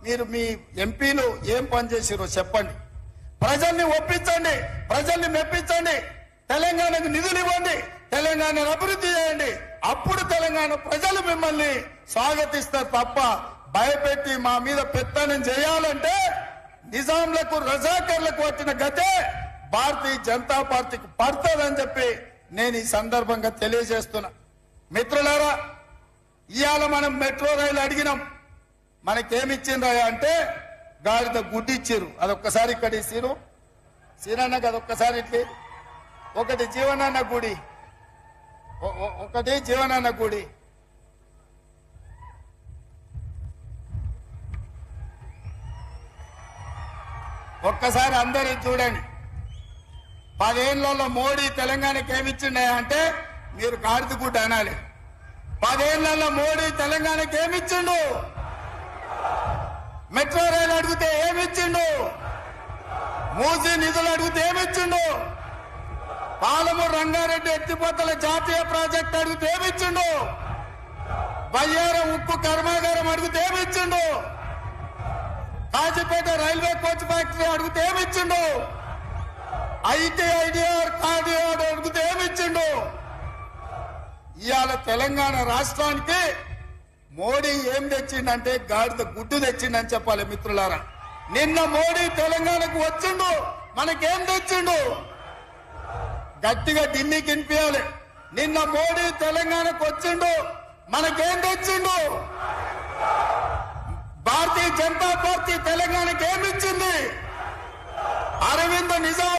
మీరు మీ ఎంపీలు ఏం పని చేసిరో చెప్పండి. ప్రజల్ని ఒప్పించండి, ప్రజల్ని మెప్పించండి, తెలంగాణకు నిధులు ఇవ్వండి, తెలంగాణను అభివృద్ధి చేయండి. అప్పుడు తెలంగాణ ప్రజలు మిమ్మల్ని స్వాగతిస్తారు తప్ప భయపెట్టి మా మీద పెత్తనం చేయాలంటే నిజాంలకు రజాకర్లకు వచ్చిన గతే భారతీయ జనతా పార్టీకి పడుతుందని చెప్పి నేను ఈ సందర్భంగా తెలియజేస్తున్నా. మిత్రులారా, ఇవాళ మనం మెట్రో రైలు అడిగినాం, మనకేమిచ్చిండ్రా అంటే గాడిద గుడ్డి ఇచ్చిర్రు. అదొక్కసారి ఇక్కడ ఇచ్చిర్రు. సీనన్నకు అదొక్కసారి ఇట్లా ఒకటి జీవనాన్న గుడి, ఒకటి జీవనాన్న గుడి. ఒక్కసారి అందరూ చూడండి. 10 ఏళ్లలో మోడీ తెలంగాణకి ఏమిచ్చిండే అంటే మీరు గాడిద గుడ్డ అనాలి. 10 ఏళ్లలో మోడీ తెలంగాణకి ఏమిచ్చిండు? మెట్రో రైలు అడిగితే ఏమిచ్చిండు? మూసీ నిధులు అడిగితే ఏమిచ్చిండు? పాలమూరు రంగారెడ్డి ఎత్తిపోతల జాతీయ ప్రాజెక్టు అడిగితే ఏమిచ్చిండు? బయ్యారం ఉక్కు కర్మాగారం అడిగితే ఏమిచ్చిండు? కాజీపేట రైల్వే కోచ్ ఫ్యాక్టరీ అడిగితే ఏమిచ్చిండు? ఐటీఐడిఆర్ కార్డిఆర్ అడిగితే ఏమిచ్చిండు? ఇవాళ తెలంగాణ రాష్ట్రానికి మోడీ ఏం తెచ్చిండంటే గాడిద గుడ్డు తెచ్చిండని చెప్పాలి. మిత్రులారా, నిన్న మోడీ తెలంగాణకు వచ్చిండు, మనకేం తెచ్చిండు? గట్టిగా ఢిల్లీకి వినిపించాలి. నిన్న మోడీ తెలంగాణకు వచ్చిండు, మనకేం తెచ్చిండు? భారతీయ జనతా పార్టీ తెలంగాణకి ఏమిచ్చింది? అరవింద్ నిజాం